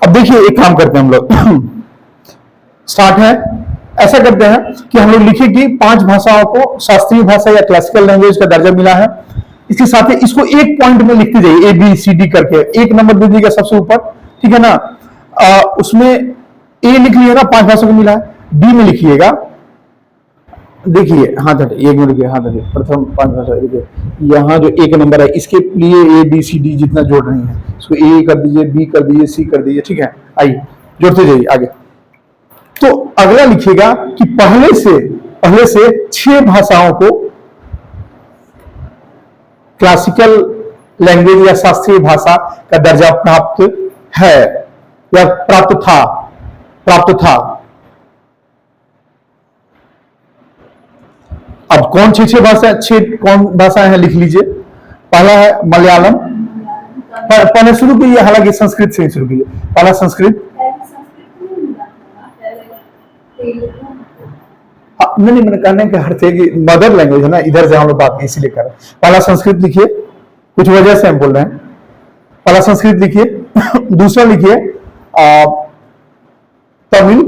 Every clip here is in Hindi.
अब देखिए एक काम करते हैं हम लोग स्टार्ट है, ऐसा करते हैं कि हम लोग लिखे कि 5 भाषाओं को शास्त्रीय भाषा या क्लासिकल लैंग्वेज का दर्जा मिला है। इसके साथ ही इसको एक पॉइंट में लिखते जाइए, ए बी सी डी करके, एक नंबर दे दीजिएगा सबसे ऊपर, ठीक है ना। उसमें ए लिख लिएगा 5 भाषा को मिला है, बी में लिखिएगा, देखिए हाथ हटे, एक मिनट के हाथ हटे, प्रथम 5 भाषा देखिए, यहाँ जो एक नंबर है इसके लिए ए बी सी डी जितना जोड़ रही है इसको ए कर दीजिए, बी कर दीजिए, सी कर दीजिए, ठीक है। आइए जोड़ते जाइए आगे। तो अगला लिखिएगा कि पहले से 6 भाषाओं को क्लासिकल लैंग्वेज या शास्त्रीय भाषा का दर्जा प्राप्त है या प्राप्त था। अब कौन 6 भाषा, 6 कौन भाषाएं हैं लिख लीजिए। पहला है मलयालम, पहले शुरू कीजिए, हालांकि संस्कृत से ही शुरू कीजिए। पहला संस्कृत, नहीं मैंने कहने के अर्थ है कि मदर लैंग्वेज है ना, इधर से हम लोग बात इसीलिए कर रहे हैं। पहला संस्कृत लिखिए, कुछ वजह से हम बोल रहे हैं। पहला संस्कृत लिखिए। दूसरा लिखिए तमिल,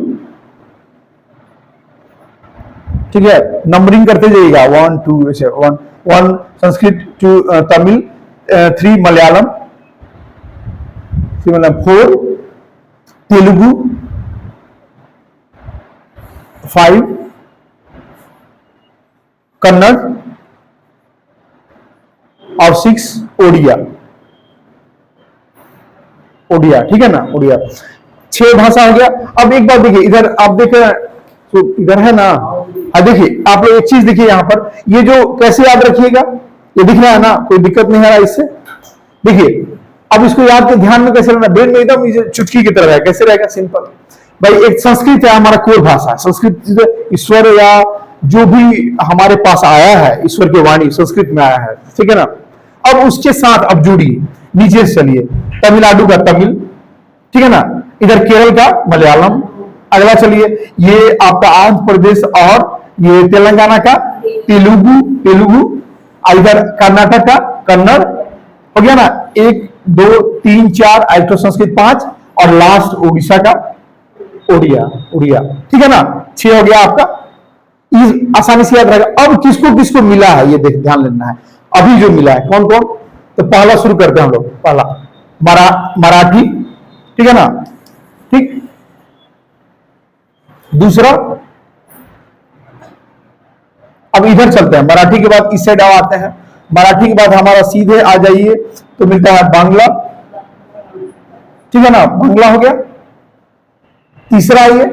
ठीक है, नंबरिंग करते जाइएगा 1 2 ऐसे 1 संस्कृत, 2 तमिल, 3 मलयालम, 4 तेलुगु, 5 कन्नड़ और 6 ओडिया, ठीक है ना, ओडिया। 6 भाषा हो गया। अब एक बात देखिए, इधर आप देखें तो इधर है ना, देखिए आप लोग एक चीज देखिए यहाँ पर, ये जो कैसे याद रखिएगा, ये दिख रहा है ना, कोई दिक्कत नहीं आ रहा इससे। देखिए अब इसको याद के ध्यान में कैसे रहना, ब्रेन में एकदम चुटकी की तरह है, कैसे रहेगा, सिंपल भाई। एक संस्कृत है हमारा कोर भाषा, संस्कृत ईश्वर या जो भी हमारे पास आया है, ईश्वर की वाणी संस्कृत में आया है, ठीक है ना। अब उसके साथ अब जुड़िए, नीचे से चलिए, तमिलनाडु का तमिल, ठीक है ना, इधर केरल का मलयालम, अगला चलिए ये आपका आंध्र प्रदेश और ये तेलंगाना का तेलुगु, इधर कर्नाटक का कन्नड़, हो गया ना, 1 2 3 4 अल्टो संस्कृत 5 और लास्ट उड़ीसा का ओडिया, ठीक है ना। 6 हो गया आपका, आसानी से याद रहेगा। अब किसको किसको मिला है ये देख ध्यान लेना है, अभी जो मिला है कौन कौन। तो पहला शुरू करते हैं हम लोग, पहला मराठी, ठीक है ना, ठीक। दूसरा, अब इधर चलते हैं, मराठी के बाद इस साइड आते हैं, मराठी के बाद हमारा सीधे आ जाइए तो मिलता है बांग्ला, ठीक है ना, बांग्ला हो गया। तीसरा ये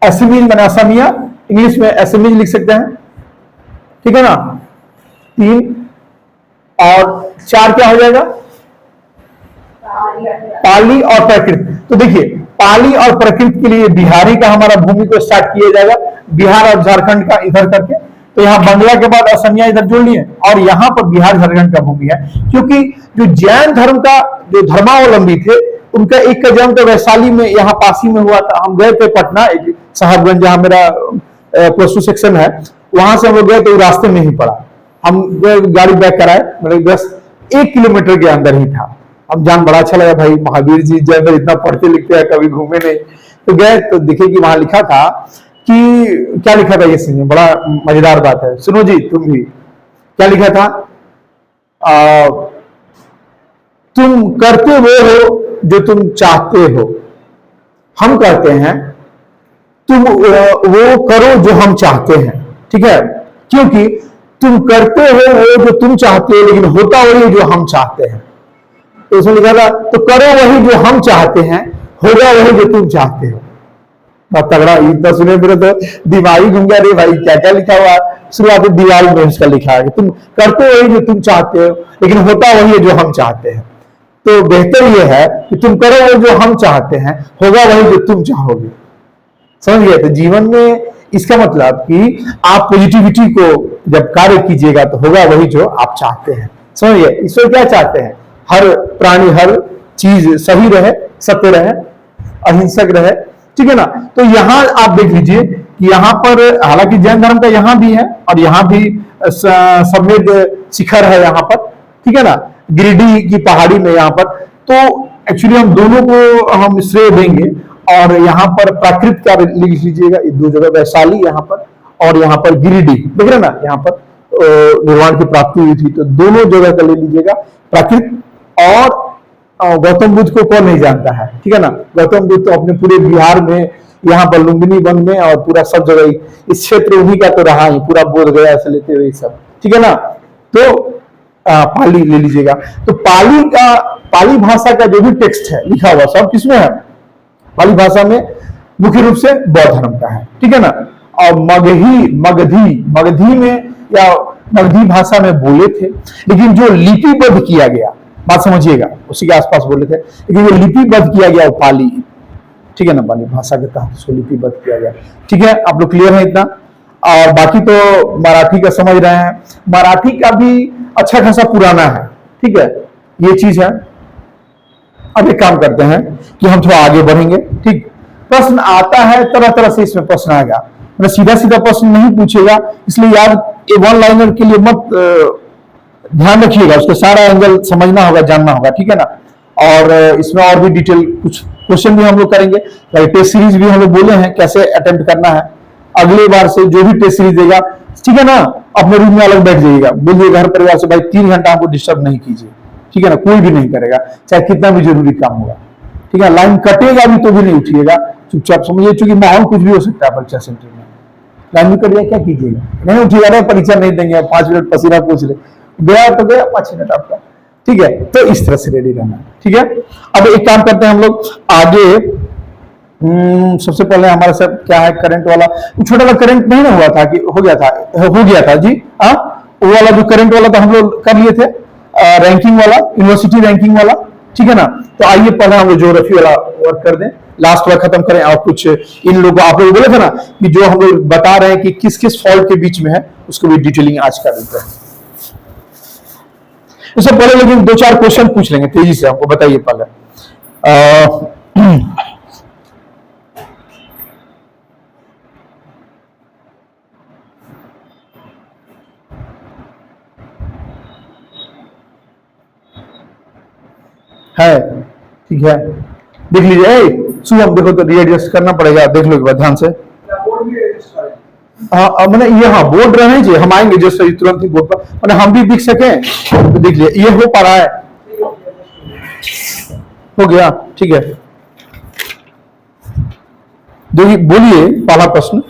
असमीज, मैंने असमिया, इंग्लिश में असमीज लिख सकते हैं, ठीक है ना। 3 और 4 क्या हो जाएगा, पाली और प्राकृत। तो देखिए पाली और प्राकृत के लिए बिहारी का हमारा भूमि को स्टार्ट किया जाएगा, बिहार और झारखंड का इधर करके। तो यहाँ बांग्ला के बाद असमिया इधर जोड़ लिए, और यहाँ पर बिहार झारखंड का भूमि है, क्योंकि जो जैन धर्म का जो धर्मावलंबी थे उनका एक का जन्म तो वैशाली में यहाँ पास ही में हुआ था। हम गए थे पटना, एक साहबगंज जहाँ मेरा +2 सेक्शन है, वहां से हम लोग गए तो रास्ते में ही पड़ा, हम गाड़ी बैक कराए, मतलब बस 1 किलोमीटर के अंदर ही था। हम जान बड़ा अच्छा लगा भाई, महावीर जी जब इतना पढ़ते लिखते हैं, कभी घूमे नहीं। तो गए तो देखे कि वहां लिखा था कि क्या लिखा था, ये सुनिए, बड़ा मजेदार बात है, सुनो जी तुम भी। क्या लिखा था, तुम करते वो हो जो तुम चाहते हो, हम कहते हैं तुम वो करो जो हम चाहते हैं, ठीक है। क्योंकि तुम करते हो वो जो तुम चाहते हो, लेकिन होता वही जो हम चाहते हैं। तो उसमें लिखा था, तो करो वही जो हम चाहते हैं, होगा वही जो तुम चाहते हो। बहुत तगड़ा, इतना सुने मेरे तो दिमाग ही घूम गया, रे भाई क्या क्या लिखा हुआ। शुरुआत दीवार में उसका लिखा है कि तुम करते वही जो तुम चाहते हो, लेकिन होता वही जो हम चाहते हैं। तो बेहतर यह है कि तुम करो वो जो हम चाहते हैं, होगा वही जो तुम चाहोगे। समझ गए। तो जीवन में इसका मतलब कि आप पॉजिटिविटी को जब कार्य कीजिएगा तो होगा वही जो आप चाहते हैं। समझ गए। ईश्वर क्या चाहते हैं, हर प्राणी हर चीज सही रहे, सत्य रहे, अहिंसक रहे, ठीक है ना। तो यहां आप देख लीजिए कि यहाँ पर हालांकि जैन धर्म का यहाँ भी है और यहाँ भी सफेद शिखर है यहाँ पर, ठीक है ना, गिरिडीह की पहाड़ी में यहाँ पर। तो एक्चुअली हम दोनों को हम श्रेय देंगे। और यहाँ पर प्राकृत का लिख लीजिएगा, ये दो जगह, वैशाली यहाँ पर और यहाँ पर गिरिडीह, देख रहे ना, यहाँ पर निर्वाण की प्राप्ति हुई थी, तो दोनों जगह का ले लीजिएगा प्राकृत। और गौतम बुद्ध को कौन नहीं जानता है, ठीक है ना। गौतम बुद्ध तो अपने पूरे बिहार में, यहाँ पर लुम्बिनी वन में और पूरा सब जगह इस क्षेत्र उन्हीं का तो रहा ही, पूरा बोध गया से लेते हुए सब, ठीक है ना। तो पाली ले लीजिएगा। तो पाली भाषा का जो भी टेक्स्ट है लिखा हुआ सब किसमें है, पाली भाषा में मुख्य रूप से बौद्ध धर्म का है, ठीक है ना। और मगधी में या मगधी भाषा में बोले थे, लेकिन जो लिपिबद्ध किया गया, बात समझिएगा, उसी के आसपास बोले थे, लेकिन जो लिपिबद्ध किया गया वो पाली, ठीक है ना, पाली भाषा के तहत उसको लिपिबद्ध किया गया, ठीक है। आप लोग क्लियर है इतना। और बाकी तो मराठी का समझ रहे हैं, मराठी का भी अच्छा खासा पुराना है, ठीक है, ये चीज है। अब एक काम करते हैं कि हम थोड़ा आगे बढ़ेंगे, ठीक। प्रश्न आता है तरह तरह से, इसमें प्रश्न आएगा, मतलब सीधा सीधा प्रश्न नहीं पूछेगा, इसलिए यार ये वन लाइनर के लिए मत ध्यान रखिएगा, उसका सारा एंगल समझना होगा, जानना होगा, ठीक है ना। और इसमें और भी डिटेल कुछ क्वेश्चन भी हम लोग करेंगे। टेस्ट सीरीज भी हम लोग बोले हैं कैसे अटेम्प्ट करना है, अगले बार से जो भी टेस्ट सीरीज देगा, ठीक है ना, अपने रूम में अलग बैठ जाइएगा, बोलिए घर परिवार से भाई 3 घंटा हमको डिस्टर्ब नहीं कीजिए, ठीक है ना, कोई भी नहीं करेगा, चाहे कितना भी जरूरी काम होगा, ठीक है। लाइन कटेगा भी तो भी नहीं उठिएगा, चुपचाप समझिए, चूंकि माहौल कुछ भी हो सकता है परीक्षा सेंटर में, लाइन भी कट गया क्या कीजिएगा, नहीं उठिएगा, परीक्षा नहीं देंगे, 5 मिनट पसीना पूछ ले, गया तो गया 5 मिनट आपका, ठीक है। तो इस तरह से रेडी रहना, ठीक है। अब एक काम करते हैं हम लोग आगे। सबसे पहले हमारे साथ क्या है, करंट वाला, छोटा वाला करंट नहीं ना हुआ था कि हो गया था जी, हाँ, वो वाला जो करंट वाला था हम लोग कर लिए थे, रैंकिंग वाला, यूनिवर्सिटी रैंकिंग वाला, ठीक है ना। तो आइए पहले हम लोग ज्योग्राफी वाला वर्क कर दें, लास्ट वाला खत्म करें। और कुछ इन लोगों, आप लोग बोले थे ना कि जो हम लोग बता रहे हैं कि किस किस फॉल्ट के बीच में है, उसको भी डिटेलिंग आज कर देते हैं। इससे पहले लेकिन 2-4 क्वेश्चन पूछ लेंगे तेजी से, हमको बताइए पहले। है, ठीक है, देख लीजिए। शुभम देखो, तो रीएडजस्ट करना पड़ेगा, देख लो एक बार ध्यान से। हाँ, मैंने ये, हाँ, बोर्ड रहना चाहिए, हम आएंगे जैसे तुरंत ही बोर्ड पर, मैंने हम भी दिख सके, तो देख लिया, ये हो पा रहा है, हो गया, ठीक है। देखिए, बोलिए पहला प्रश्न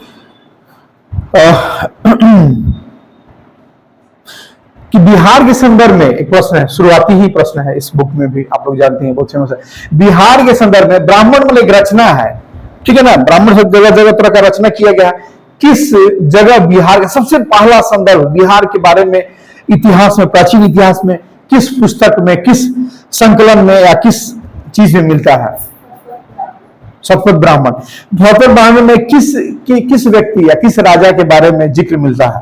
कि बिहार के संदर्भ में एक प्रश्न है, शुरुआती ही प्रश्न है, इस बुक में भी आप लोग जानते हैं, बहुत फेमस है। बिहार के संदर्भ में ब्राह्मण मतलब एक रचना है, ठीक है ना, ब्राह्मण से जगह जगह तरह का रचना किया गया। किस जगह बिहार का सबसे पहला संदर्भ बिहार के बारे में इतिहास में, प्राचीन इतिहास में, किस पुस्तक में, किस संकलन में या किस चीज में मिलता है? शतपथ ब्राह्मण। शतपथ ब्राह्मण में किस व्यक्ति या किस राजा के बारे में जिक्र मिलता है?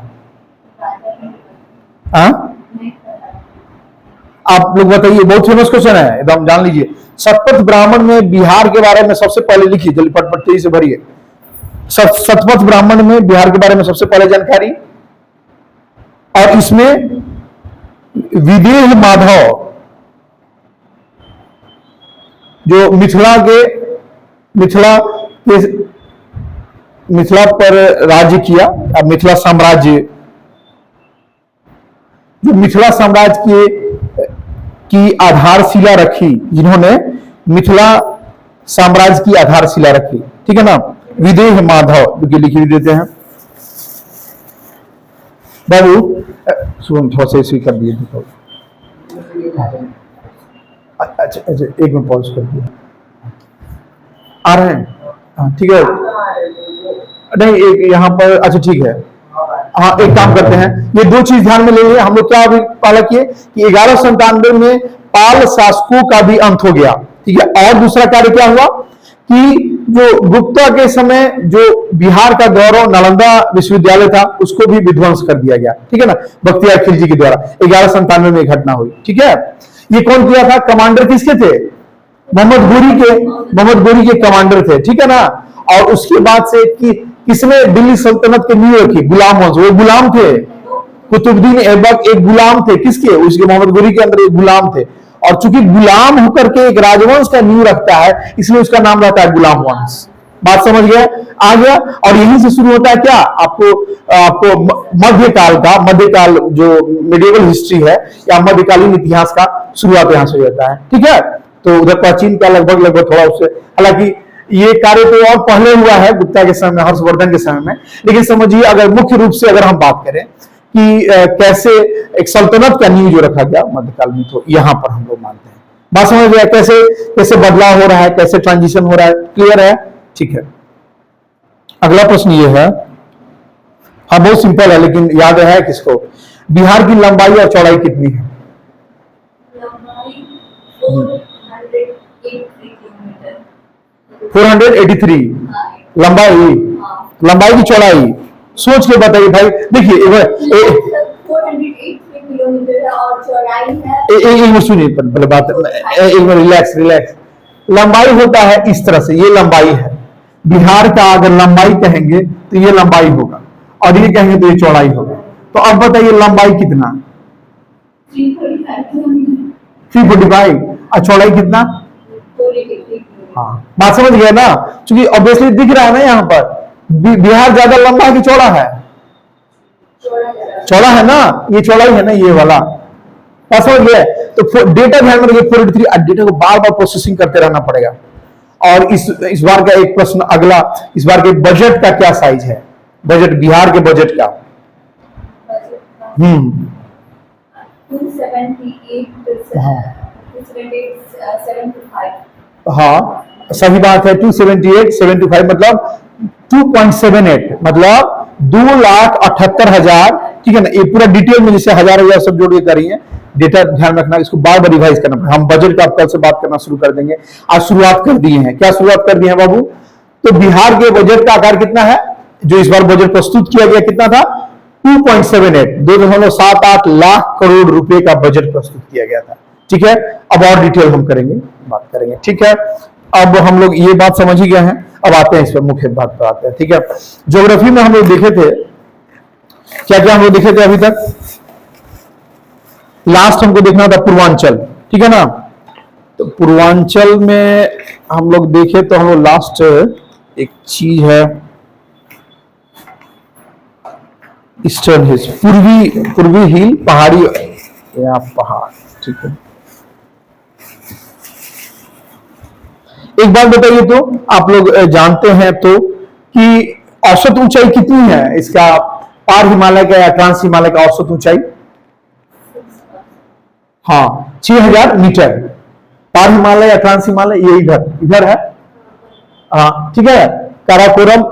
आप लोग बताइए, बहुत फेमस क्वेश्चन है, एकदम जान लीजिए। शतपथ ब्राह्मण में बिहार के बारे में सबसे पहले लिखिए, जल्दी फटफट तेजी से भरिए। शतपथ ब्राह्मण में बिहार के बारे में सबसे पहले जानकारी, और इसमें विदेह माधव जो मिथिला पर राज्य किया, अब मिथिला साम्राज्य, जो मिथिला साम्राज्य की आधारशिला रखी, जिन्होंने मिथिला साम्राज्य की आधारशिला रखी, ठीक है ना, विदेह माधव, जो लिखी देते हैं बाबू। शुभम थोड़ा सा इसी कर दिए, अच्छा, एक मिनट पॉज कर दिया, आ रहे हैं, हाँ ठीक है, नहीं एक यहाँ पर, अच्छा ठीक है, हाँ एक काम करते हैं, ये 2 चीज ध्यान में ले लिए हम लोग। क्या अभी पाला किए कि 1197 में पाल शासकों का भी अंत हो गया, ठीक है। और दूसरा कार्य क्या हुआ कि जो गुप्ता के समय जो बिहार का गौरव नालंदा विश्वविद्यालय था, उसको भी विध्वंस कर दिया गया, ठीक है ना, बख्तियार खिलजी के द्वारा। 1197 में घटना हुई, ठीक है। ये कौन किया था? कमांडर किसके थे? मोहम्मद गोरी के कमांडर थे, ठीक है ना। और उसके बाद से कि किसने दिल्ली सल्तनत के नींव रखी? गुलाम वंश, वो गुलाम थे, कुतुबुद्दीन ऐबक एक गुलाम थे, किसके? उसके मोहम्मद गोरी के अंदर एक गुलाम थे। और चूंकि गुलाम होकर के एक राजवंश का नींव रखता है, इसलिए उसका नाम रहता है गुलाम वंश। बात समझ गया? आ गया। और यहीं से शुरू होता है क्या, आपको मध्यकाल जो मिडिवल हिस्ट्री है या मध्यकालीन इतिहास का शुरुआत यहां से हो जाता है। ठीक है, तो उधर प्राचीन का लगभग थोड़ा उससे, हालांकि ये कार्य तो और पहले हुआ है गुप्ता के समय में, हर्षवर्धन के समय में, लेकिन समझिए अगर मुख्य रूप से अगर हम बात करें कि कैसे एक सल्तनत का नींव जो रखा गया मध्यकाल में, तो यहां पर हम लोग मानते हैं। बात समझ गया? कैसे कैसे बदलाव हो रहा है, कैसे ट्रांजिशन हो रहा है, क्लियर है? ठीक है। अगला प्रश्न ये है, हाँ बहुत सिंपल है लेकिन याद है किसको, बिहार की लंबाई और चौड़ाई कितनी है? लंबाई 483 किलोमीटर। 483 लंबाई, लंबाई की चौड़ाई सोच के बताइए भाई। देखिए एक बार 483 किलोमीटर है और चौड़ाई है, एक मिनट सुनिए पहले बात, एक मिनट रिलैक्स। लंबाई होता है इस तरह से, ये लंबाई है। बिहार का अगर लंबाई कहेंगे तो ये लंबाई होगा, और ये कहेंगे तो ये चौड़ाई होगा। तो अब बताइए लंबाई कितना? 345 किलोमीटर। 345 और चौड़ाई कितना? 483। हाँ, बात समझ गया ना? क्योंकि ऑब्वियसली दिख रहा है ना यहाँ पर, बिहार ज्यादा लंबा है कि चौड़ा है? चौड़ा है ना, ये चौड़ाई है ना ये वाला। बात समझ गया? तो डेटा ध्यान में रखिए, 483। डेटा को बार बार प्रोसेसिंग करते रहना पड़ेगा। और इस बार का एक प्रश्न अगला, इस बार के बजट का क्या साइज है? बजट, बिहार के बजट का। 278 हाँ सही बात है, 278, 725 मतलब 2.78 मतलब 2,78,000। ठीक है ना, ये पूरा डिटेल में जैसे हजार सब जोड़ के करी है। डेटा ध्यान रखना, इसको बार बार रिवाइज करना पड़ेगा। हम बजट का कल से बात करना शुरू कर देंगे, आज शुरुआत कर दिए हैं। क्या शुरुआत कर दिए हैं बाबू? तो बिहार के बजट का आकार कितना है, जो इस बार बजट प्रस्तुत किया गया, कितना था? 2.78, 2.78 लाख करोड़ रुपए का बजट प्रस्तुत किया गया था। ठीक है, अब और डिटेल हम करेंगे, बात करेंगे। ठीक है, अब हम लोग ये बात समझ ही गए हैं, अब आते हैं इस पर, मुख्य बात पर आते हैं। ठीक है, ज्योग्राफी में हम लोग देखे थे, क्या क्या हम लोग देखे थे अभी तक? लास्ट हमको देखना था पूर्वांचल। ठीक है ना, तो पूर्वांचल में हम लोग देखे तो हम लोग लास्ट एक चीज है ईस्टर्न हिल्स, पूर्वी हिल, पहाड़ी या पहाड़। ठीक है, एक बात बताइए तो, आप लोग जानते हैं तो कि औसत ऊंचाई कितनी है इसका, पार हिमालय का या ट्रांस हिमालय का औसत ऊंचाई? हाँ 6,000 मीटर। पार हिमालय या ट्रांस हिमालय ये इधर है। हाँ ठीक है, काराकोरम,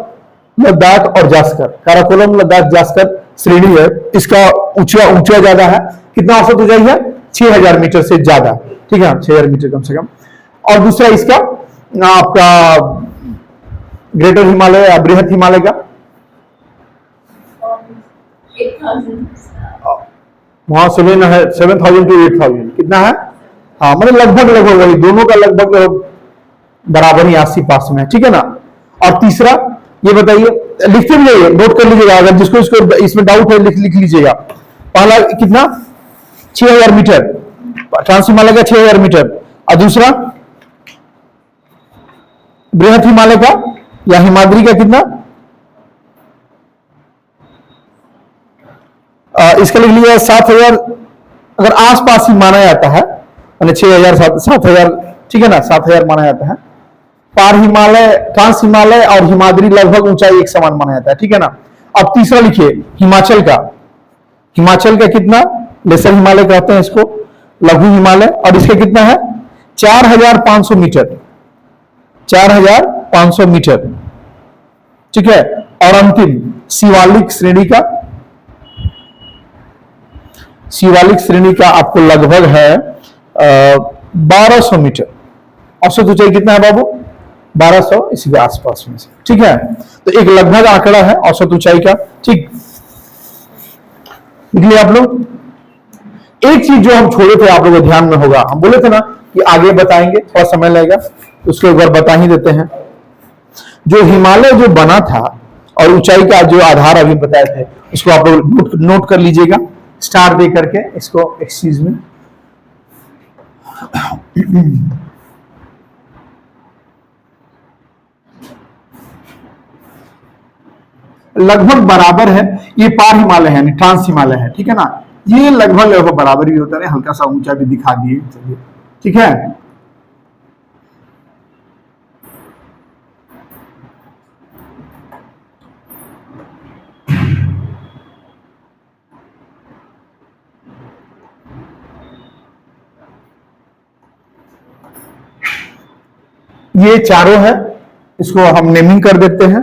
लद्दाख और जास्कर, काराकोरम, लद्दाख, जास्कर श्रेणी है, इसका ऊंचा ज्यादा है। कितना औसत ऊंचाई है? 6,000 मीटर से ज्यादा। ठीक है, 6,000 मीटर कम से कम। और दूसरा इसका आपका ग्रेटर हिमालय या बृहद हिमालय का, वहां 7,000 टू 8,000 कितना है? हाँ मतलब लगभग वही, दोनों का लगभग बराबर ही, आस पास में है। ठीक है ना। और तीसरा ये बताइए, लिखते भी जाइए, नोट कर लीजिएगा, अगर जिसको इसमें डाउट है लिख लीजिएगा। पहला कितना? 6,000 मीटर, ट्रांस हिमालय का 6,000 मीटर। और दूसरा बृहद हिमालय का या हिमाद्री का कितना? इसका लिख लीजिए 7,000, अगर आसपास ही माना जाता है, मैंने 6,000 7,000, ठीक है ना, 7,000 माना जाता है। पार हिमालय, ट्रांस हिमालय और हिमाद्री लगभग ऊंचाई एक समान माना जाता है। ठीक है ना। अब तीसरा लिखिए हिमाचल का, हिमाचल का कितना? लेसर हिमालय कहते हैं इसको, लघु हिमालय, और इसका कितना है? 4,500 मीटर, 4,500 मीटर। ठीक है। और अंतिम शिवालिक श्रेणी का, शिवालिक श्रेणी का आपको लगभग है 1,200 मीटर। औसत ऊंचाई कितना है बाबू? 1,200, इसी के आसपास में से। ठीक है, तो एक लगभग आंकड़ा है औसत ऊंचाई का। ठीक, लिख लिया आप लोग। एक चीज जो हम छोड़े थे, आप लोगों को ध्यान में होगा, हम बोले थे ना कि आगे बताएंगे, थोड़ा समय लगेगा, उसको एक बार बता ही देते हैं। जो हिमालय जो बना था और ऊंचाई का जो आधार अभी बताए थे, उसको आप लोग नोट कर लीजिएगा, स्टार दे करके इसको, इस चीज में लगभग बराबर है, ये पार हिमालय है यानी ट्रांस हिमालय है, ठीक है ना। ये लगभग लगभग बराबर ही होता है, हल्का सा ऊंचा भी दिखा दिए, चलिए ठीक है। ये चारों है, इसको हम नेमिंग कर देते हैं।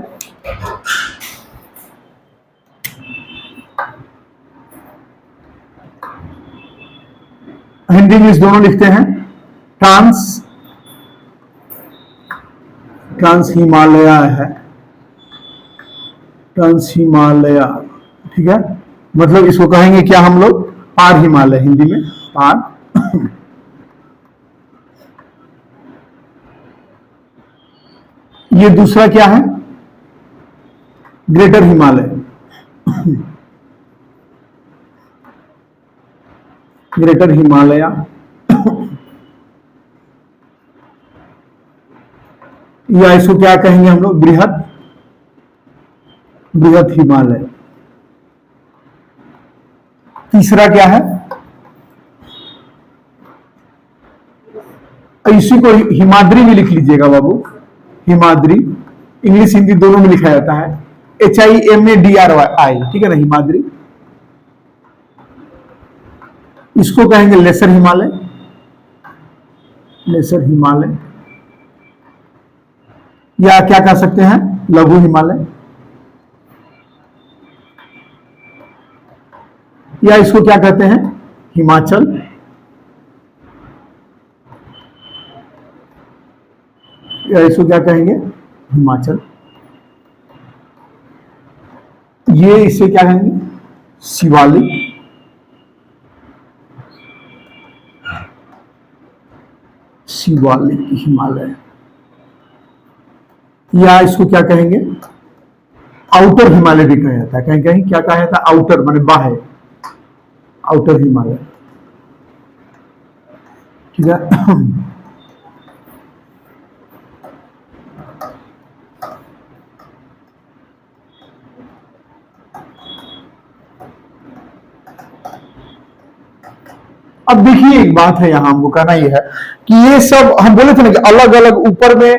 हिंदी इंग्लिश दोनों लिखते हैं। ट्रांस हिमालय है, ट्रांस हिमालय, ठीक है। मतलब इसको कहेंगे क्या हम लोग, पार हिमालय, हिंदी में पार। ये दूसरा क्या है, ग्रेटर हिमालय, ग्रेटर हिमालय। या इसको क्या कहेंगे हम लोग, बृहद, बृहद हिमालय। तीसरा क्या है, इसी को हिमाद्री भी लिख लीजिएगा बाबू, हिमाद्री, इंग्लिश हिंदी दोनों में लिखा जाता है, HIMADRY, ठीक है ना, हिमाद्री। इसको कहेंगे लेसर हिमालय, लेसर हिमालय, या क्या कह सकते हैं, लघु हिमालय, या इसको क्या कहते हैं, हिमाचल, या इसको क्या कहेंगे, हिमाचल। ये इसे क्या कहेंगे, शिवालिक, शिवालिक हिमालय। या इसको क्या कहेंगे, आउटर हिमालय भी कहा जाता है, कहीं कहीं क्या कहा जाता है, आउटर माने बाहर, आउटर हिमालय, ठीक है। अब देखिए एक बात है यहां हमको कहना यह है कि ये सब हम बोले थे ना कि अलग अलग, ऊपर में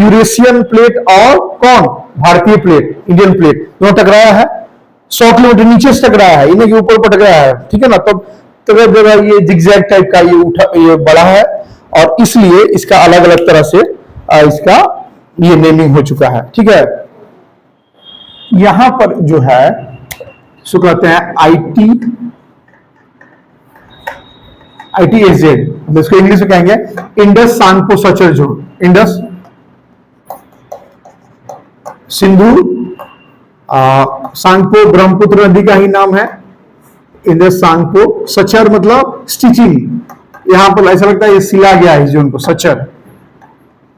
यूरेशियन प्लेट और कौन, भारतीय प्लेट, इंडियन प्लेट दोनों टकराया है, 100 किलोमीटर नीचे से टकराया है, इन्हें के ऊपर पर टकराया है, ठीक है ना। तब जगह ये जिगजैग टाइप का ये बड़ा है, और इसलिए इसका अलग अलग तरह से इसका ये नेमिंग हो चुका है, ठीक है। यहां पर जो है इसको कहते हैं ITSZ, इसको इंग्लिश में कहेंगे Indus Tsangpo suture zone, Indus Sindhu Tsangpo Brahmaputra नदी का ही नाम है, इंडस सांगपो, सचर मतलब स्टिचिंग, यहां पर ऐसा लगता है ये सिला गया है इस जोन को, सचर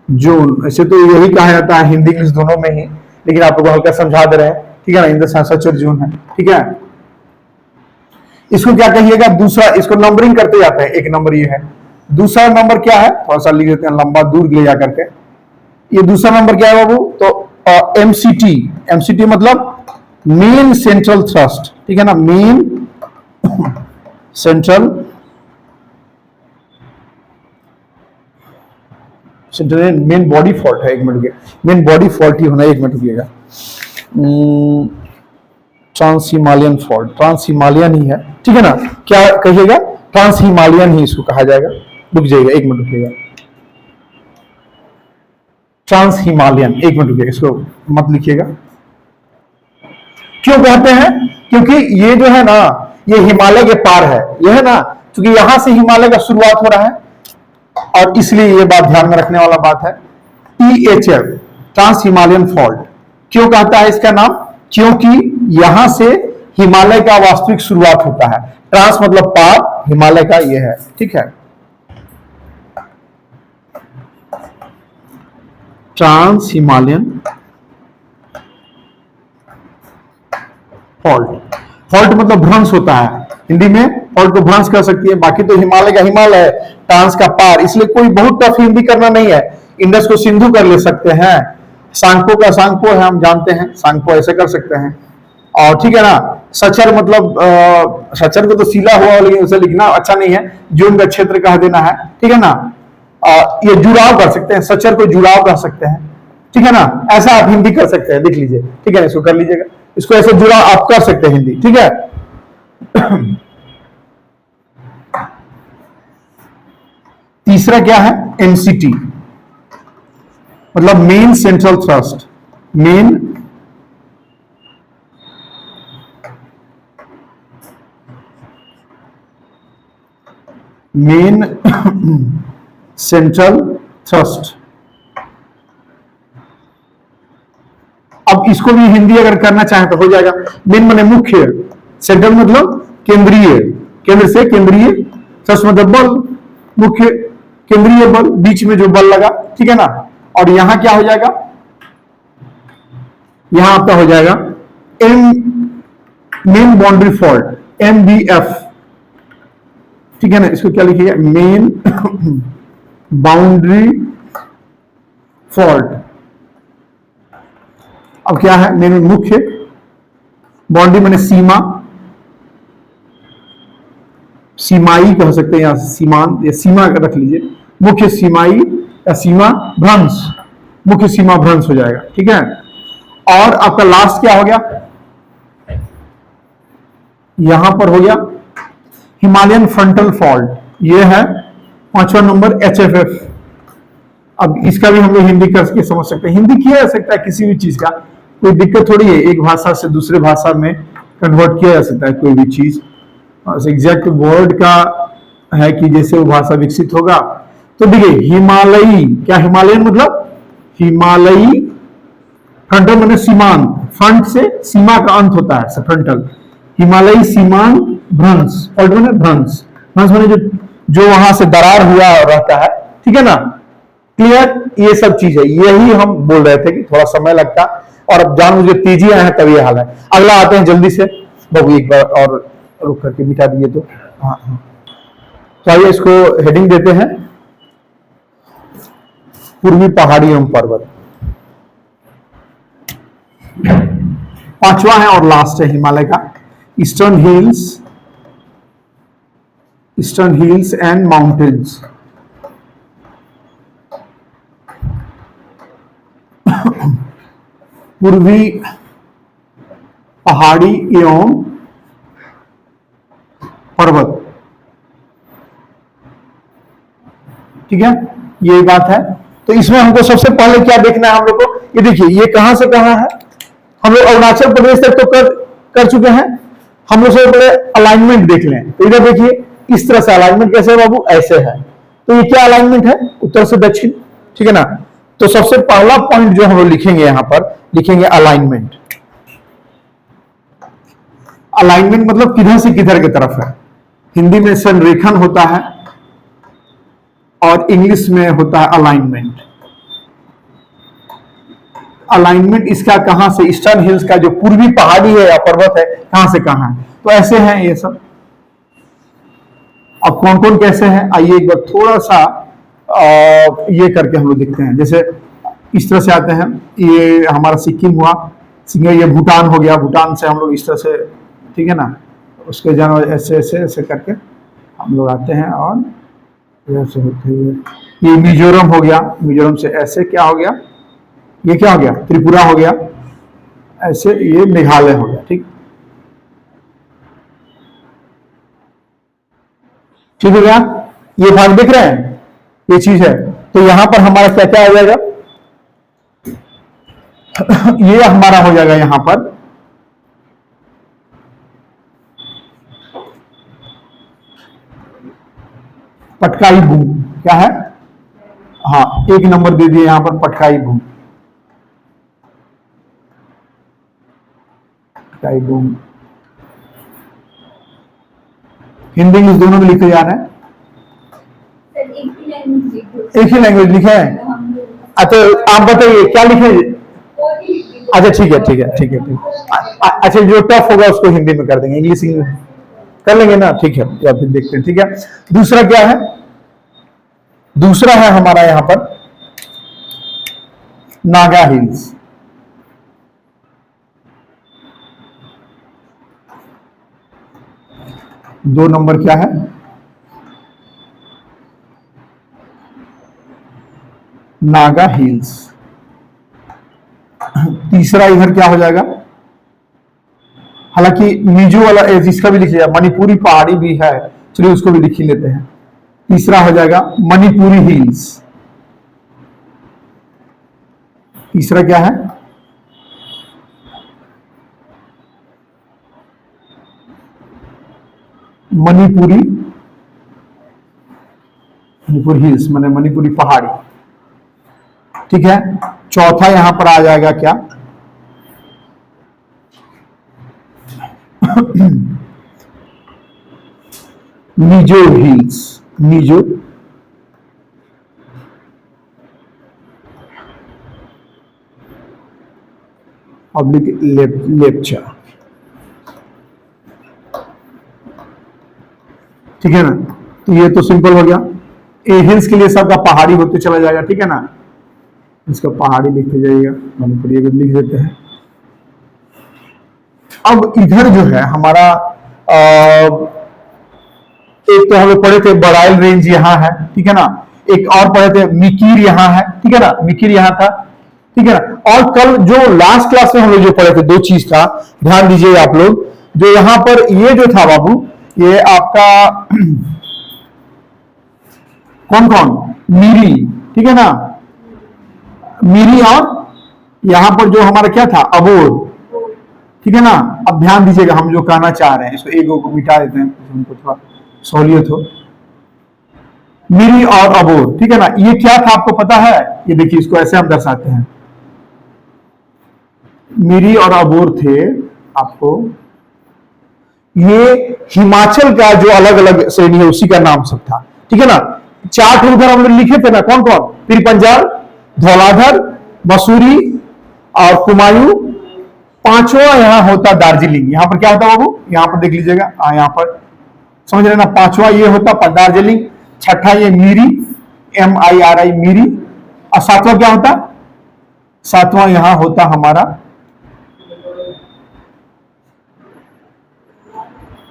जोन, ऐसे तो यही कहा जाता है हिंदी इंग्लिश दोनों में ही, लेकिन आप लोग हल्का समझा दे रहे हैं, ठीक है ना, इंडस सचर जोन है, ठीक है। इसको क्या कहिएगा, दूसरा, इसको नंबरिंग करते जाते हैं, एक नंबर ये है, दूसरा नंबर क्या है, थोड़ा सा लिख देते हैं लंबा दूर ले जाकर के, ये दूसरा नंबर क्या है बाबू, तो MCT, MCT मतलब मेन सेंट्रल थ्रस्ट, ठीक है ना, main central main body fault है, एक मिनट रुकिए, मेन बॉडी फॉल्ट ही होना, एक मिनट रुकिएगा, trans Himalayan fault, trans Himalayan ही है, ठीक है ना, क्या कहिएगा, ट्रांस हिमालयन ही इसको कहा जाएगा, रुक जाइएगा, एक मिनट रुकिएगा, ट्रांस हिमालयन, एक मिनट रुकिएगा, इसको मत लिखिएगा। क्यों कहते हैं, क्योंकि ये जो है ना, ये हिमालय के पार है, ये है ना, क्योंकि यहां से हिमालय का शुरुआत हो रहा है, और इसलिए ये बात ध्यान में रखने वाला बात है। THF, ट्रांस हिमालयन फॉल्ट, क्यों कहता है इसका नाम, क्योंकि यहां से हिमालय का वास्तविक शुरुआत होता है, ट्रांस मतलब पार, हिमालय का ये है, ठीक है, ट्रांस हिमालयन फॉल्ट, फॉल्ट मतलब भ्रंश होता है, हिंदी में पर्वत को भ्रंश कर सकती है। बाकी तो हिमालय का हिमालय है, ट्रांस का पार, इसलिए कोई बहुत टफ हिंदी करना नहीं है। इंडस को सिंधु कर ले सकते हैं, सांगपो का सांगपो है, हम जानते हैं, सांगपो ऐसे कर सकते हैं। और ठीक है ना, सचर मतलब सचर को तो सीला हुआ, लेकिन उसे लिखना अच्छा नहीं है, जो उनका क्षेत्र कह देना है, ठीक है ना। ये जुड़ाव कर सकते हैं, सचर को जुड़ाव कर सकते हैं, ठीक है ना, ऐसा आप हिंदी कर सकते हैं, देख लीजिए, ठीक है, इसको कर लीजिएगा, इसको ऐसे जुड़ाव आप कर सकते हैं हिंदी, ठीक है। तीसरा क्या है, एमसीटी, मतलब main central thrust, main central thrust. अब इसको भी हिंदी अगर करना चाहे तो हो जाएगा। मेन माने मुख्य, सेंट्रल मतलब केंद्रीय, केंद्र से केंद्रीय, थ्रस्ट मतलब बल, मुख्य केंद्रीय बल, बीच में जो बल लगा, ठीक है ना। और यहां क्या हो जाएगा, यहां आपका हो जाएगा मेन बाउंड्री फॉल्ट, MBF, ठीक है ना। इसको क्या लिखिएगा, मेन बाउंड्री फॉल्ट। अब क्या है, मेन मुख्य, बाउंड्री माने सीमा, सीमाई कह सकते हैं, या सीमान या सीमा रख लीजिए, मुख्य सीमाई या सीमा भ्रंश, मुख्य सीमा भ्रंश हो जाएगा, ठीक है। और आपका लास्ट क्या हो गया, यहां पर हो गया हिमालयन फ्रंटल फॉल्ट, ये है 5वां नंबर, HFF। अब इसका भी हम लोग हिंदी करके समझ सकते हैं, हिंदी किया जा सकता है किसी भी चीज का, कोई दिक्कत थोड़ी है, एक भाषा से दूसरे भाषा में कन्वर्ट किया जा सकता है कोई भी चीज। एग्जैक्ट वर्ड का है कि जैसे वो भाषा विकसित होगा। तो देखिए हिमालयी, क्या हिमालयन मतलब हिमालयी, फ्रंटल मैंने सीमांत, फ्रंट से सीमा का अंत होता है फ्रंटल, हिमालयी सीमांत भ्रंश, और मैंने भ्रंश, भ्रंश मैंने जो वहां से दरार हुआ रहता है, ठीक है ना, क्लियर। ये सब चीज है, यही हम बोल रहे थे कि थोड़ा समय लगता, और अब जान मुझे तेजी आए हैं तब ये हाल है। अगला आते हैं जल्दी से, बाबू एक बार और रुक करके मिटा दिए तो, हाँ हाँ, तो आइए इसको हेडिंग देते हैं, पूर्वी पहाड़ी एवं पर्वत। 5वां है और लास्ट है हिमालय का, ईस्टर्न हिल्स एंड माउंटेन्स। पूर्वी पहाड़ी एवं पर्वत, ठीक है, ये बात है। तो इसमें हमको सबसे पहले क्या देखना है हम लोग को, ये देखिए ये कहां से कहां है, हम लोग अरुणाचल प्रदेश तक तो कर चुके हैं। हम लोग सबसे पहले अलाइनमेंट देख लें, तो इधर देखिए इस तरह से अलाइनमेंट कैसे है बाबू, ऐसे है। तो ये क्या अलाइनमेंट है, उत्तर से दक्षिण, ठीक है ना। तो सबसे पहला पॉइंट जो हम लोग लिखेंगे, यहां पर लिखेंगे अलाइनमेंट। अलाइनमेंट मतलब किधर से किधर की तरफ है। हिंदी में संरेखन होता है और इंग्लिश में होता है अलाइनमेंट। अलाइनमेंट इसका कहां से, ईस्टर्न हिल्स का जो पूर्वी पहाड़ी है या पर्वत है, कहां से कहां है, तो ऐसे हैं ये सब। अब कौन कौन कैसे हैं, आइए एक बार थोड़ा सा ये करके हम लोग देखते हैं। जैसे इस तरह से आते हैं, ये हमारा सिक्किम हुआ, ये भूटान हो गया, भूटान से हम लोग इस तरह से, ठीक है ना, उसके जानवर ऐसे ऐसे ऐसे करके हम लोग आते हैं, और ऐसे होते हुए ये मिजोरम हो गया, मिजोरम से ऐसे क्या हो गया, ये क्या हो गया, त्रिपुरा हो गया, ऐसे ये मेघालय हो गया, ठीक ठीक हो गया। ये भाग देख रहे हैं, ये चीज है। तो यहां पर हमारा क्या क्या हो जाएगा, ये हमारा हो जाएगा यहां पर पटकाई भूमि, क्या है, हाँ 1 नंबर दे दिए यहां पर, पटकाई भूमि, पटकाई भूमि। हिंदी इंग्लिश दोनों में लिखे जा रहे हैं, एक ही लैंग्वेज लिखे है। अच्छा आप बताइए क्या लिखे, अच्छा ठीक है ठीक है ठीक है ठीक। अच्छा जो टफ होगा उसको हिंदी में कर देंगे, इंग्लिश कर लेंगे ना, ठीक है, या फिर देखते हैं। ठीक है, दूसरा क्या है? दूसरा है हमारा यहां पर नागा हिल्स। दो नंबर क्या है? नागा हिल्स। तीसरा इधर क्या हो जाएगा? हालांकि मिजो वाला इसका भी लिख लिया, मणिपुरी पहाड़ी भी है, चलिए उसको भी लिख ही लेते हैं। तीसरा हो जाएगा मणिपुरी हिल्स। तीसरा क्या है? मणिपुरी हिल्स, माने मणिपुरी पहाड़ी। ठीक है, चौथा यहां पर आ जाएगा क्या? Mizo hills, Mizo oblique Lepcha. ठीक है ना, तो ये तो सिंपल हो गया। ए हिल्स के लिए सबका पहाड़ी होते चला जाएगा। ठीक है ना, इसका पहाड़ी लिखते जाइएगा, मणिपुरी लिख देते हैं। अब इधर जो है हमारा एक तो हमें पढ़े थे बराइल रेंज यहां है, ठीक है ना, एक और पढ़े थे मिकिर यहां है, ठीक है ना, मिकिर यहां था, ठीक है ना। और कल जो लास्ट क्लास में हम लोग जो पढ़े थे, दो चीज था, ध्यान दीजिए आप लोग, जो यहां पर ये जो था बाबू, ये आपका कौन कौन, मीरी, ठीक है ना, मीरी, और यहां पर जो हमारा क्या था, अबोर, ठीक है ना। अब ध्यान दीजिएगा, हम जो कहना चाह रहे हैं, इसको एगो को मिटा देते हैं, हमको थोड़ा सहूलियत हो। मीरी और अबोर, ठीक है ना, ये क्या था आपको पता है? ये देखिए, इसको ऐसे हम दर्शाते हैं, मीरी और अबोर थे आपको, ये हिमाचल का जो अलग अलग श्रेणी है उसी का नाम सब था, ठीक है ना। चार उधर हम लोग लिखे थे ना, कौन कौन, पीर पंजाल, धौलाधर, मसूरी और कुमायूं। पांचवा यहां होता दार्जिलिंग। यहां पर क्या होता बाबू, यहां पर देख लीजिएगा, यहां पर समझ रहे ना, पांचवा ये होता दार्जिलिंग, छठा ये मीरी, MIRI मीरी, और सातवां क्या होता, सातवां यहां होता हमारा,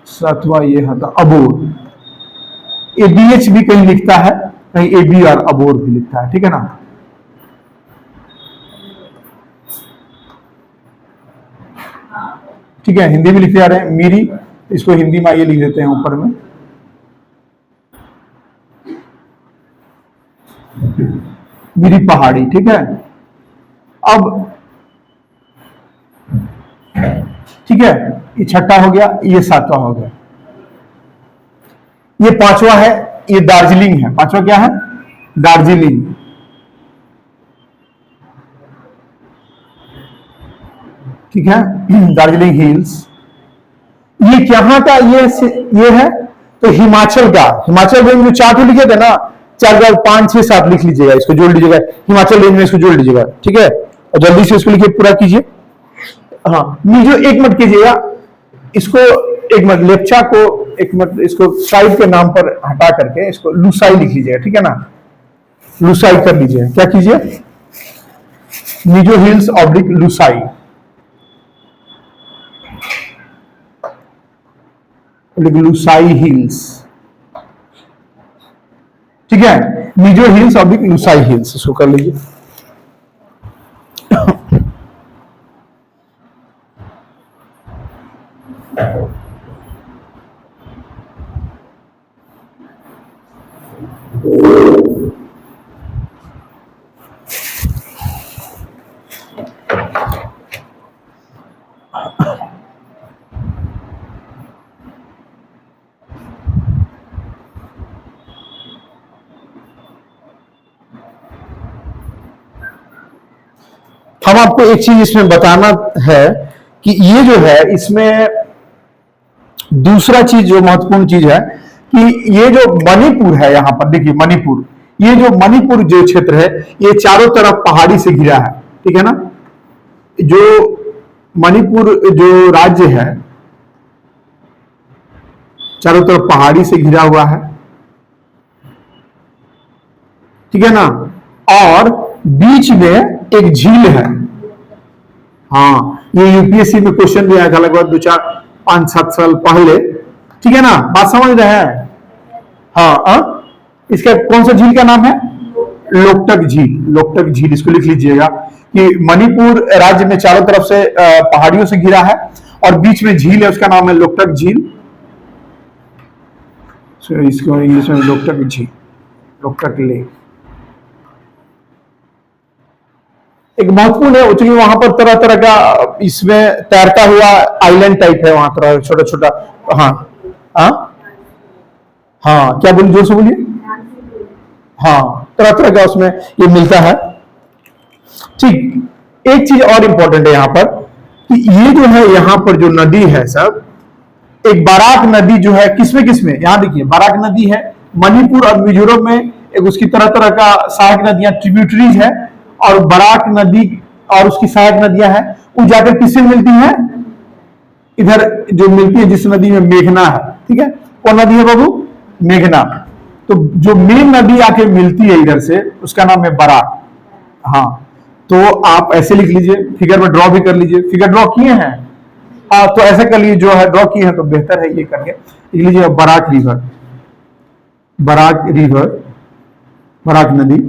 सातवां ये होता अबोर। ABH भी कहीं लिखता है, कहीं AB और अबोर भी लिखता है, ठीक है ना। ठीक है, हिंदी में लिखे जा रहे हैं मीरी, इसको हिंदी में ये लिख देते हैं ऊपर में, मीरी पहाड़ी, ठीक है। अब ठीक है, ये छठा हो गया, ये सातवां हो गया, ये पांचवा है, ये दार्जिलिंग है। पांचवा क्या है, दार्जिलिंग, ठीक है, दार्जिलिंग हिल्स। ये कहां का, ये है तो हिमाचल का, हिमाचल रेंज में चार्ट लिखे थे ना, 4 5 6 7 लिख लीजिएगा, इसको जोड़ लीजिएगा, हिमाचल रेंज में इसको जोड़ लीजिएगा, ठीक है, और जल्दी से इसको लिखिए, पूरा कीजिए। हाँ, मीजो एक मत कीजिएगा, इसको एक मत, लेप्चा को एक मत, इसको साइड के नाम पर हटा करके इसको लुसाई लिख लीजिएगा, ठीक है ना, लुसाई कर लीजिए। क्या कीजिए, Mizo hills oblique Lushai, Lushai hills, ठीक है, Mizo hills oblique Lushai hills, इसको कर लीजिए। हम आपको एक चीज इसमें बताना है कि ये जो है, इसमें दूसरा चीज जो महत्वपूर्ण चीज है कि ये जो मणिपुर है, यहां पर देखिए मणिपुर, ये जो मणिपुर जो क्षेत्र है, ये चारों तरफ पहाड़ी से घिरा है, ठीक है ना। जो मणिपुर जो राज्य है, चारों तरफ पहाड़ी से घिरा हुआ है, ठीक है ना, और बीच में एक झील है। हाँ, ये यूपीएससी में क्वेश्चन भी आया था लगभग 2-4-5-7 साल पहले, ठीक है ना, बात समझ रहे हैं। हाँ, इसका कौन सा झील का नाम है? लोकटक झील। लोकटक झील, इसको लिख लीजिएगा कि मणिपुर राज्य में चारों तरफ से पहाड़ियों से घिरा है और बीच में झील है, उसका नाम है लोकटक झील। इसको इंग्लिश में लोकटक झील, लोकटक लेक। एक महत्वपूर्ण है क्योंकि वहां पर तरह तरह का इसमें तैरता हुआ आइलैंड टाइप है, वहां तरह छोटा छोटा। हाँ हाँ हाँ, क्या बोलिए, जोर से बोलिए। हाँ, तरह तरह का उसमें ये मिलता है। ठीक, एक चीज और इंपॉर्टेंट है यहाँ पर कि ये जो है यहाँ पर जो नदी है सब, एक बराक नदी जो है किसमें यहाँ देखिए, बराक नदी है मणिपुर और मिजोरम में, एक उसकी तरह तरह का सहायक नदियां ट्रिब्यूटरीज है, और बराक नदी और उसकी सहायक नदियां हैं, वो जाकर किससे मिलती हैं? इधर जो मिलती है जिस नदी में मेघना है, ठीक है, कौन नदी है बाबू? मेघना। तो जो मेन नदी आके मिलती है इधर से, उसका नाम है बराक। हाँ, तो आप ऐसे लिख लीजिए, फिगर में ड्रॉ भी कर लीजिए। फिगर ड्रॉ किए हैं? हाँ, तो ऐसा कर लीजिए, जो है ड्रॉ किए हैं तो बेहतर है ये करके लिख लीजिए बराक रिवर, बराक रिवर, बराक नदी।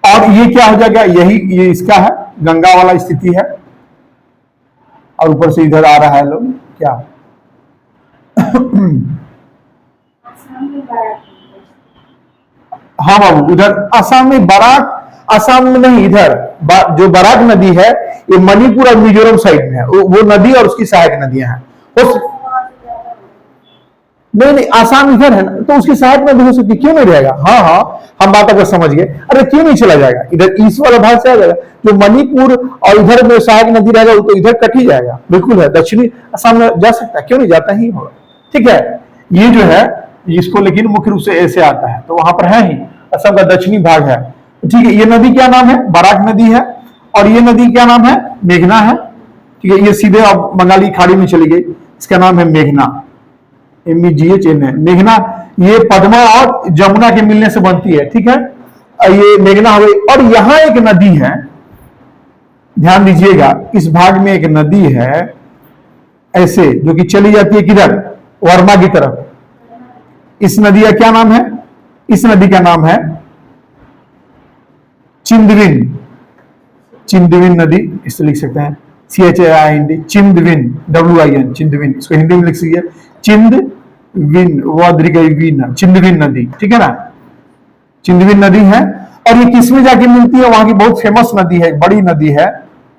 और ये क्या हो जाएगा, ये इसका है, गंगा वाला स्थिति है, और ऊपर से इधर आ रहा है लोग क्या हाँ बाबू, उधर असम में बराक, असम में नहीं, इधर जो बराक नदी है ये मणिपुर और मिजोरम साइड में है, वो नदी और उसकी सहायक नदियां हैं। नहीं, आसाम इधर है ना, तो उसकी सहायक नदी हो सकती, क्यों नहीं रहेगा? हाँ, हम बात अगर समझ गए। अरे क्यों नहीं चला जाएगा, इधर ईस्ट वाला भाग से आ जाएगा, जो मणिपुर और इधर में सहायक नदी रहेगा वो तो इधर कट ही जाएगा, बिल्कुल है, दक्षिणी असम में जा सकता है, क्यों नहीं जाता ही होगा, ठीक है। ये जो है इसको लेकिन मुख्य रूप से ऐसे आता है, तो वहां पर है ही, असम का दक्षिणी भाग है, ठीक है। ये नदी क्या नाम है? बराक नदी है, और ये नदी क्या नाम है? मेघना है, ठीक है। ये सीधे अब बंगाली खाड़ी में चली गई, इसका नाम है मेघना, MEGHN है, मेघना। ये पद्मा और जमुना के मिलने से बनती है, ठीक है, ये मेघना हो गई। और यहां एक नदी है, ध्यान दीजिएगा, इस भाग में एक नदी है ऐसे, जो कि चली जाती है किधर? वर्मा की तरफ। इस नदी का क्या नाम है? इस नदी का नाम है चिंदविन, चिंदविन नदी, इससे लिख सकते हैं CHAIND, चिंदविन, WIN, चिंदविन। इसको हिंदी में लिख सकते चिंदविन, विन, चिंदविन नदी, ठीक है ना, चिंदविन नदी है। और ये किसमें जाके मिलती है? वहां की बहुत फेमस नदी है, बड़ी नदी है,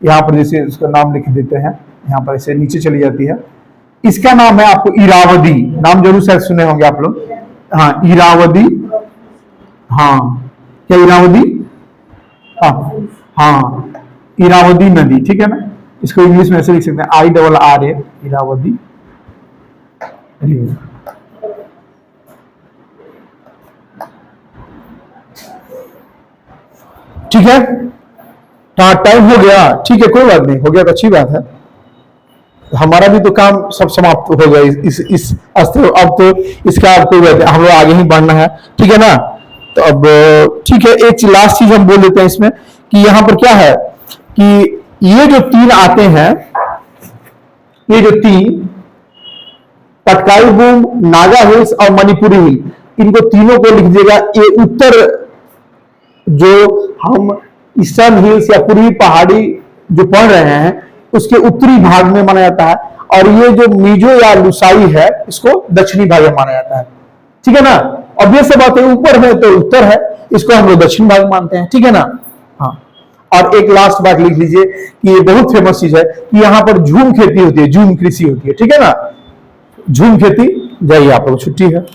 यहाँ पर जैसे उसका नाम लिख देते हैं, यहाँ पर ऐसे नीचे चली जाती है। इसका नाम है, आपको इरावदी, नाम जरूर शायद सुने होंगे आप लोग। हाँ, इरावदी, हाँ, क्या इरावदी? हाँ, इरावदी नदी, ठीक है ना। इसको इंग्लिश में ऐसे लिख सकते हैं IRRA, इरावदी रिवर। ठीक है, टाइम हो गया, ठीक है, कोई बात नहीं, हो गया तो अच्छी बात है, हमारा भी तो काम सब समाप्त हो गया इस अब तो इसका अब कोई बात नहीं, हम लोग आगे ही बढ़ना है, ठीक है ना। तो अब ठीक है, एक लास्ट चीज हम बोल देते हैं इसमें कि यहाँ पर क्या है कि ये जो तीन आते हैं, ये जो तीन, पटकाई बूम, नागा हिल्स और मणिपुरी हिल, इनको तीनों को लिख दीजिएगा। ये उत्तर, जो हम ईस्टर्न हिल्स या पूर्वी पहाड़ी जो पढ़ रहे हैं उसके उत्तरी भाग में माना जाता है, और ये जो मिजो या लुसाई है इसको दक्षिणी भाग में माना जाता है, ठीक है ना। ऑब्वियस सी बात है, ऊपर में तो उत्तर है, इसको हम लोग दक्षिण भाग मानते हैं, ठीक है ना। हाँ, और एक लास्ट बात लिख लीजिए कि ये बहुत फेमस चीज है कि यहाँ पर झूम खेती होती है, झूम कृषि होती है, ठीक है ना, झूम खेती। जाइए, आप लोग छुट्टी है।